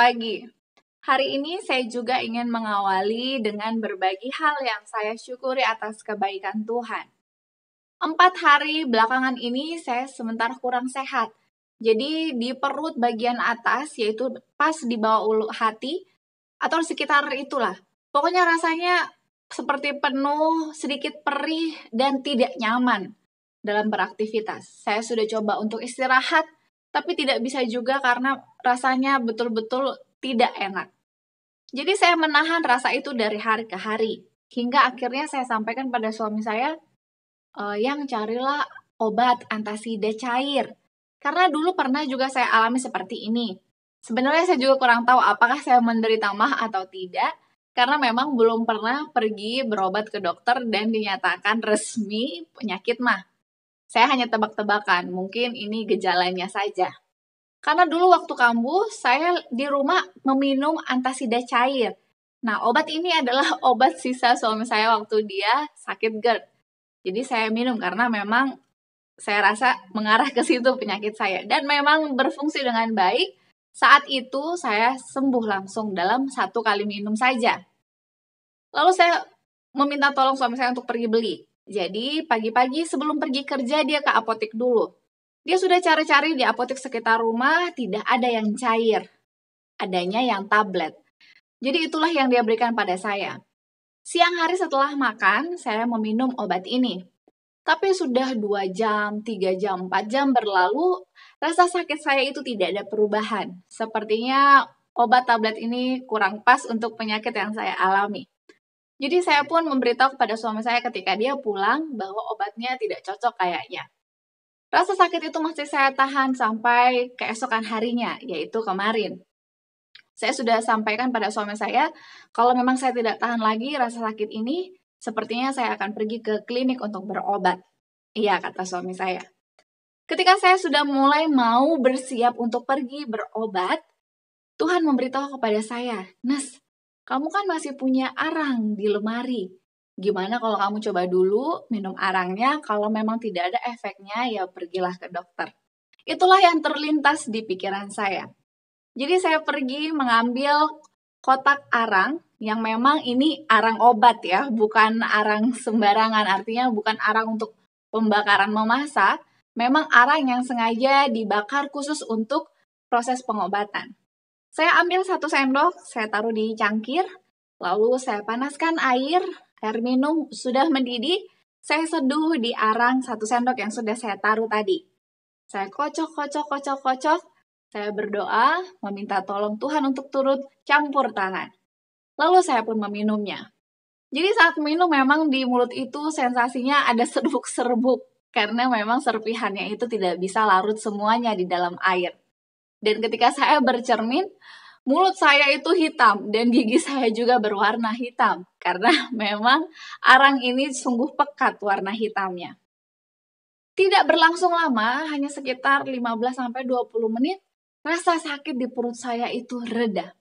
pagi. Hari ini saya juga ingin mengawali dengan berbagi hal yang saya syukuri atas kebaikan Tuhan. 4 hari belakangan ini saya sebentar kurang sehat. Jadi di perut bagian atas, yaitu pas di bawah ulu hati, atau sekitar itulah. Pokoknya rasanya seperti penuh, sedikit perih, dan tidak nyaman dalam beraktivitas. Saya sudah coba untuk istirahat, tapi tidak bisa juga karena rasanya betul-betul tidak enak. Jadi saya menahan rasa itu dari hari ke hari. Hingga akhirnya saya sampaikan pada suami saya, yang carilah obat antasida cair. Karena dulu pernah juga saya alami seperti ini. Sebenarnya saya juga kurang tahu apakah saya menderita MAH atau tidak. Karena memang belum pernah pergi berobat ke dokter dan dinyatakan resmi penyakit MAH. Saya hanya tebak-tebakan, mungkin ini gejalanya saja. Karena dulu waktu kambuh, saya di rumah meminum antasida cair. Nah, obat ini adalah obat sisa suami saya waktu dia sakit GERD. Jadi saya minum karena memang saya rasa mengarah ke situ penyakit saya. Dan memang berfungsi dengan baik. Saat itu saya sembuh langsung dalam 1 kali minum saja. Lalu saya meminta tolong suami saya untuk pergi beli. Jadi pagi-pagi sebelum pergi kerja dia ke apotek dulu. Dia sudah cari-cari di apotek sekitar rumah, tidak ada yang cair. Adanya yang tablet. Jadi itulah yang dia berikan pada saya. Siang hari setelah makan, saya meminum obat ini. Tapi sudah 2 jam, 3 jam, 4 jam berlalu, rasa sakit saya itu tidak ada perubahan. Sepertinya obat tablet ini kurang pas untuk penyakit yang saya alami. Jadi saya pun memberitahu kepada suami saya ketika dia pulang bahwa obatnya tidak cocok kayaknya. Rasa sakit itu masih saya tahan sampai keesokan harinya, yaitu kemarin. Saya sudah sampaikan pada suami saya, kalau memang saya tidak tahan lagi rasa sakit ini, sepertinya saya akan pergi ke klinik untuk berobat. Iya, kata suami saya. Ketika saya sudah mulai mau bersiap untuk pergi berobat, Tuhan memberitahu kepada saya, Nes, kamu kan masih punya arang di lemari. Gimana kalau kamu coba dulu minum arangnya, kalau memang tidak ada efeknya, ya pergilah ke dokter. Itulah yang terlintas di pikiran saya. Jadi saya pergi mengambil kotak arang, yang memang ini arang obat ya, bukan arang sembarangan, artinya bukan arang untuk pembakaran memasak, memang arang yang sengaja dibakar khusus untuk proses pengobatan. Saya ambil 1 sendok, saya taruh di cangkir, lalu saya panaskan air minum sudah mendidih, saya seduh di arang 1 sendok yang sudah saya taruh tadi. Saya kocok, saya berdoa, meminta tolong Tuhan untuk turut campur tangan. Lalu saya pun meminumnya. Jadi saat minum memang di mulut itu sensasinya ada serbuk-serbuk, karena memang serpihannya itu tidak bisa larut semuanya di dalam air. Dan ketika saya bercermin, mulut saya itu hitam dan gigi saya juga berwarna hitam. Karena memang arang ini sungguh pekat warna hitamnya. Tidak berlangsung lama, hanya sekitar 15-20 menit, rasa sakit di perut saya itu reda.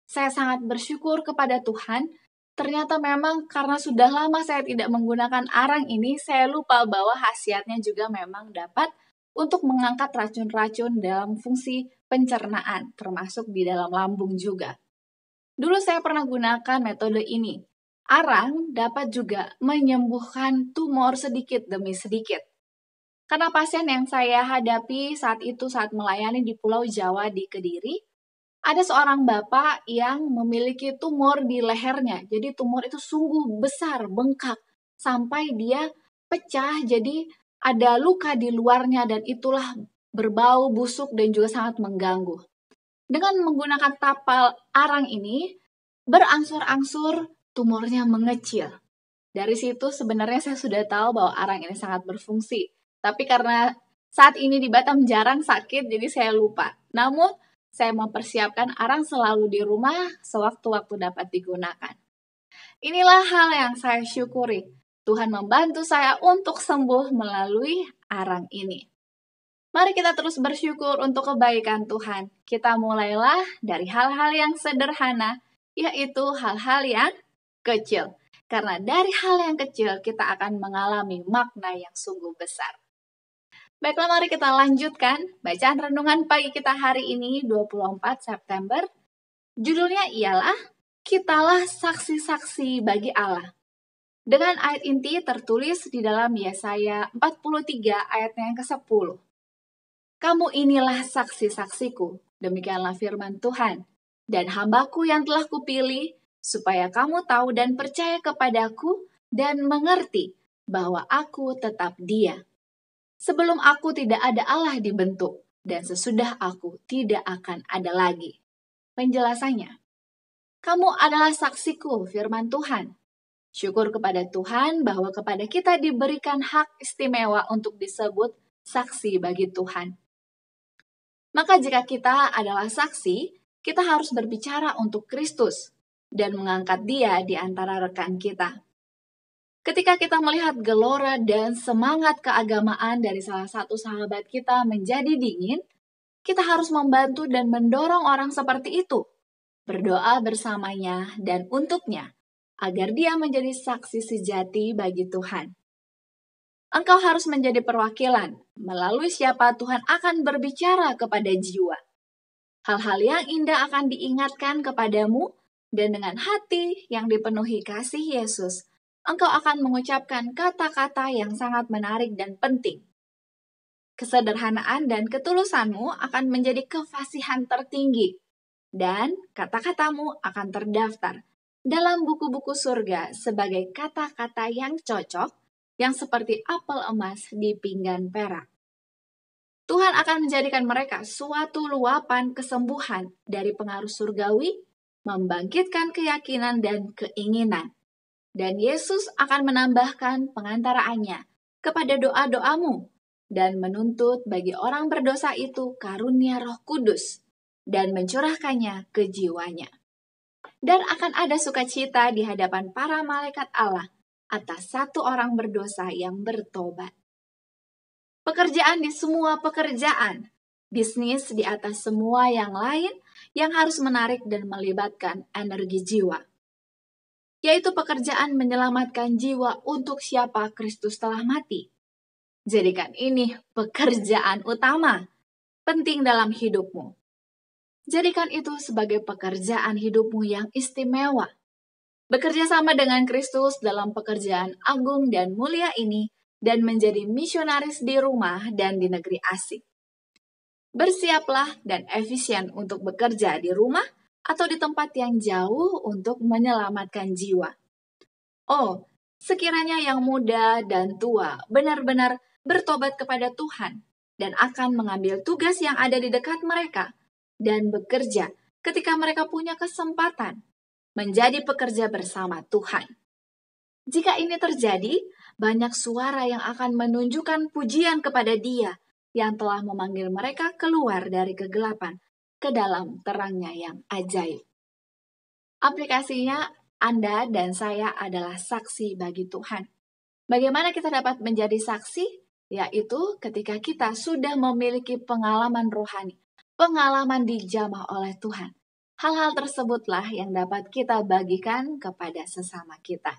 Saya sangat bersyukur kepada Tuhan. Ternyata memang karena sudah lama saya tidak menggunakan arang ini, saya lupa bahwa khasiatnya juga memang dapat untuk mengangkat racun-racun dalam fungsi pencernaan, termasuk di dalam lambung juga. Dulu saya pernah gunakan metode ini. Arang dapat juga menyembuhkan tumor sedikit demi sedikit. Karena pasien yang saya hadapi saat melayani di Pulau Jawa di Kediri, ada seorang bapak yang memiliki tumor di lehernya. Jadi tumor itu sungguh besar, bengkak, sampai dia pecah, jadi ada luka di luarnya dan itulah berbau, busuk, dan juga sangat mengganggu. Dengan menggunakan tapal arang ini, berangsur-angsur tumornya mengecil. Dari situ sebenarnya saya sudah tahu bahwa arang ini sangat berfungsi. Tapi karena saat ini di Batam jarang sakit, jadi saya lupa. Namun, saya mempersiapkan arang selalu di rumah sewaktu-waktu dapat digunakan. Inilah hal yang saya syukuri. Tuhan membantu saya untuk sembuh melalui arang ini. Mari kita terus bersyukur untuk kebaikan Tuhan. Kita mulailah dari hal-hal yang sederhana, yaitu hal-hal yang kecil. Karena dari hal yang kecil kita akan mengalami makna yang sungguh besar. Baiklah, mari kita lanjutkan bacaan renungan pagi kita hari ini 24 September. Judulnya ialah Kitalah Saksi-saksi bagi Allah. Dengan ayat inti tertulis di dalam Yesaya 43 ayatnya yang ke-10. Kamu inilah saksi-saksiku, demikianlah firman Tuhan, dan hambaku yang telah kupilih, supaya kamu tahu dan percaya kepadaku dan mengerti bahwa aku tetap Dia. Sebelum aku tidak ada Allah dibentuk, dan sesudah aku tidak akan ada lagi. Penjelasannya, kamu adalah saksiku, firman Tuhan. Syukur kepada Tuhan bahwa kepada kita diberikan hak istimewa untuk disebut saksi bagi Tuhan. Maka jika kita adalah saksi, kita harus berbicara untuk Kristus dan mengangkat Dia di antara rekan kita. Ketika kita melihat gelora dan semangat keagamaan dari salah satu sahabat kita menjadi dingin, kita harus membantu dan mendorong orang seperti itu, berdoa bersamanya dan untuknya, agar dia menjadi saksi sejati bagi Tuhan. Engkau harus menjadi perwakilan, melalui siapa Tuhan akan berbicara kepada jiwa. Hal-hal yang indah akan diingatkan kepadamu, dan dengan hati yang dipenuhi kasih Yesus, engkau akan mengucapkan kata-kata yang sangat menarik dan penting. Kesederhanaan dan ketulusanmu akan menjadi kefasihan tertinggi, dan kata-katamu akan terdaftar dalam buku-buku surga sebagai kata-kata yang cocok, yang seperti apel emas di pinggan perak. Tuhan akan menjadikan mereka suatu luapan kesembuhan dari pengaruh surgawi, membangkitkan keyakinan dan keinginan. Dan Yesus akan menambahkan pengantaraannya kepada doa-doamu dan menuntut bagi orang berdosa itu karunia Roh Kudus dan mencurahkannya ke jiwanya. Dan akan ada sukacita di hadapan para malaikat Allah atas satu orang berdosa yang bertobat. Pekerjaan di semua pekerjaan, bisnis di atas semua yang lain yang harus menarik dan melibatkan energi jiwa, yaitu pekerjaan menyelamatkan jiwa untuk siapa Kristus telah mati. Jadikan ini pekerjaan utama, penting dalam hidupmu. Jadikan itu sebagai pekerjaan hidupmu yang istimewa. Bekerja sama dengan Kristus dalam pekerjaan agung dan mulia ini dan menjadi misionaris di rumah dan di negeri asing. Bersiaplah dan efisien untuk bekerja di rumah atau di tempat yang jauh untuk menyelamatkan jiwa. Oh, sekiranya yang muda dan tua benar-benar bertobat kepada Tuhan dan akan mengambil tugas yang ada di dekat mereka dan bekerja ketika mereka punya kesempatan menjadi pekerja bersama Tuhan. Jika ini terjadi, banyak suara yang akan menunjukkan pujian kepada Dia yang telah memanggil mereka keluar dari kegelapan ke dalam terangnya yang ajaib. Aplikasinya, Anda dan saya adalah saksi bagi Tuhan. Bagaimana kita dapat menjadi saksi? Yaitu ketika kita sudah memiliki pengalaman rohani, pengalaman dijamah oleh Tuhan. Hal-hal tersebutlah yang dapat kita bagikan kepada sesama kita.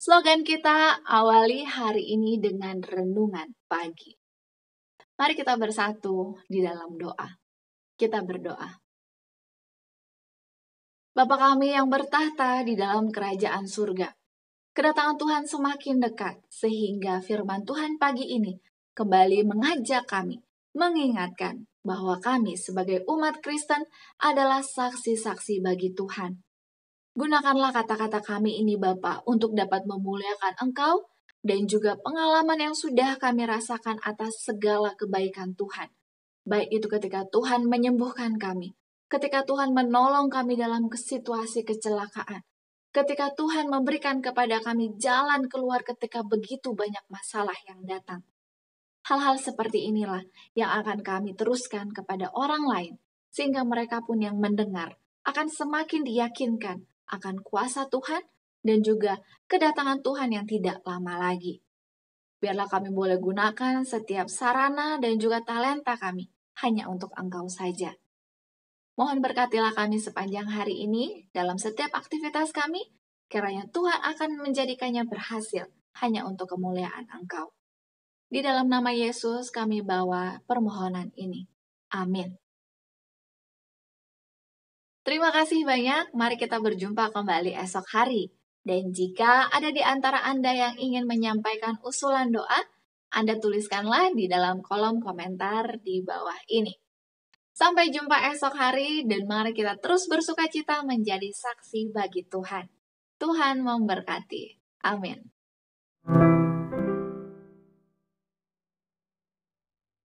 Slogan kita awali hari ini dengan renungan pagi. Mari kita bersatu di dalam doa. Kita berdoa. Bapa kami yang bertahta di dalam kerajaan surga, kedatangan Tuhan semakin dekat sehingga firman Tuhan pagi ini kembali mengajak kami, mengingatkan bahwa kami sebagai umat Kristen adalah saksi-saksi bagi Tuhan. Gunakanlah kata-kata kami ini Bapa untuk dapat memuliakan Engkau dan juga pengalaman yang sudah kami rasakan atas segala kebaikan Tuhan. Baik itu ketika Tuhan menyembuhkan kami, ketika Tuhan menolong kami dalam situasi kecelakaan, ketika Tuhan memberikan kepada kami jalan keluar ketika begitu banyak masalah yang datang. Hal-hal seperti inilah yang akan kami teruskan kepada orang lain, sehingga mereka pun yang mendengar akan semakin diyakinkan akan kuasa Tuhan dan juga kedatangan Tuhan yang tidak lama lagi. Biarlah kami boleh gunakan setiap sarana dan juga talenta kami hanya untuk Engkau saja. Mohon berkatilah kami sepanjang hari ini dalam setiap aktivitas kami, kiranya Tuhan akan menjadikannya berhasil hanya untuk kemuliaan Engkau. Di dalam nama Yesus kami bawa permohonan ini. Amin. Terima kasih banyak, mari kita berjumpa kembali esok hari. Dan jika ada di antara Anda yang ingin menyampaikan usulan doa, Anda tuliskanlah di dalam kolom komentar di bawah ini. Sampai jumpa esok hari dan mari kita terus bersukacita menjadi saksi bagi Tuhan. Tuhan memberkati. Amin.